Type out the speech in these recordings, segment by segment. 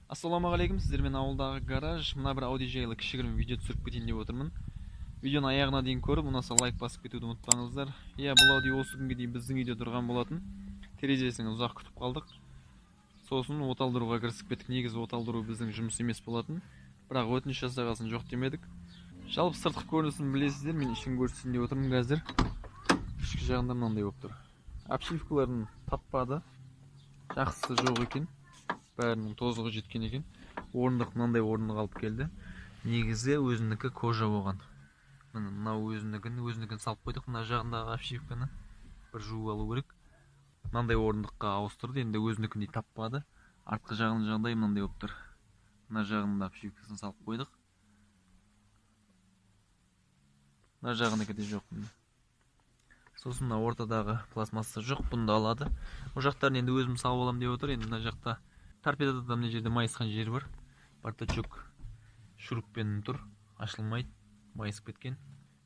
Ассалаумағалейкум, сіздермен ауылдағы гараж. Мына бір Audi жайлы кішігірім видео түсіріп кетейін деп отырмын. Видеоны аяғына дейін көріп, ұнаса лайк басып кетуді ұмытпаңыздар. Иә, бұл Audi осы күнге дейін біздің үйде тұрған болатын. Терезесін ұзақ күтіп қалдық. Сосын оталдыруға кірісіп кеттік. Негізі оталдыру біздің жұмыс емес болатын. Бірақ өтініш жасағасын жоқ демедік. Жалпы сыртқы көрінісін білесіздер, мен ішін көрсетейін деп отырмын қазір. Ішкі жағында мынандай болып тұр. Обшивкаларын таппады. Жақсысы жоқ екен. Бәрінің тозығы жеткен екен. Орындық мынандай орындық алып келді. Негізі өзінікі кожа болған. Мынау өзінікін салып қойдық. Мына жағындағы обшивканы бір жуып алу керек. Мынандай орындыққа ауыстырды. Енді өзінікіндей таппады. Артқы жағының жағдайы мынандай болып тұр. Мына жағында обшивкасын салып қойдық. Мына жағынікі де жоқ. Сосын мына ортадағы пластмасса жоқ, бұны да алады. Ол жақтарын енді өзім салып аламын деп отыр. Енді мына жақта торпедада мына жерде майысқан жер бар. Бартачок шуруппен тұр, ашылмайды, майысып кеткен.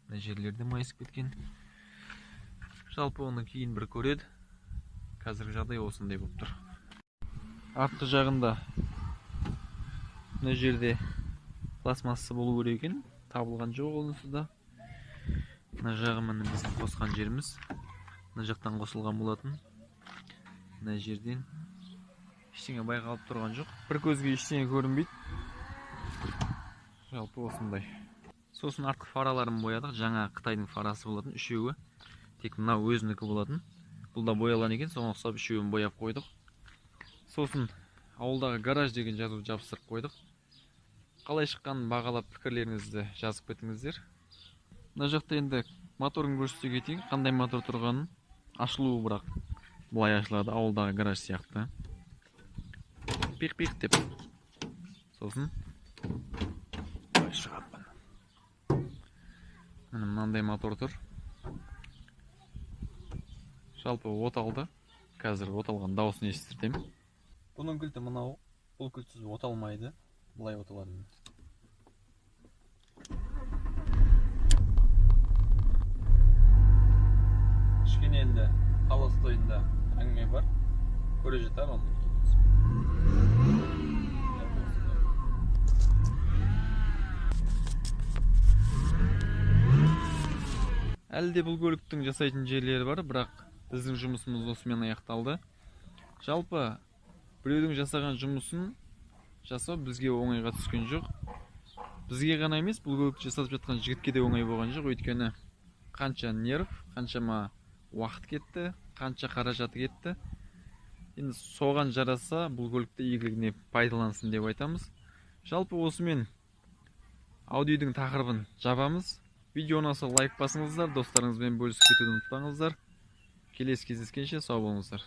Мына жерлерде майысып кеткен. Жалпы оны кейін бір көреді. Қазіргі жағдай осындай болып тұр. Артқы жағында мына жерде пластмасса болу керек екен, табылған жоқ онысы да. Мына жағы міне біздің қосқан жеріміз. Мына жақтан қосылған болатын. Мына жерден ештеңе байқалып тұрған жоқ. Бір көзге ештеңе көрінбейді. Жалпы осындай. Сосын артқы фараларын боядық. Жаңа Қытайдың фарасы болатын, үшеуі. Тек мынау өзінікі болатын. Бұл да боялған екен, соған ұқсап үшеуін бояп қойдық. Сосын ауылдағы гараж деген жазу жабыстырып қойдық. Қалай шыққанын бағалап пікірлеріңізді жазып кетіңіздер. Мына жақта енді моторын көрсете кетейін. Қандай мотор тұрғанын. Ашылуы бірақ былай ашылады, ауылдағы гараж сияқты. Пиқ-пиқ деп. Сосын былай шығады. Мынандай мотор тұр. Жалпы оталды. Қазір оталған дауысын естіртемін. Бұның кілті мынау. Бұл кілтсіз оталмайды. Былай оталады. Кішкене енді холостойында әңгіме бар. Көре жетер оны. Әлде бұл көліктің жасайтын жерлері бар, бірақ біздің жұмысымыз осымен аяқталды. Жалпы біреудің жасаған жұмысын жасау бізге оңайға түскен жоқ. Бізге ғана емес, бұл көлікті жасатып жатқан жігітке де оңай болған жоқ. Өйткені қанша нерв, қаншама уақыт кетті, қанша қаражаты кетті. Енді соған жараса, бұл көлікті игілігіне пайдалансын деп айтамыз. Жалпы осымен Audидің тақырыбын жабамыз. Видео ұнаса лайк басыңыздар, достарыңызбен бөлісіп кетуді ұмытпаңыздар. Келесі кездескенше сау болыңыздар.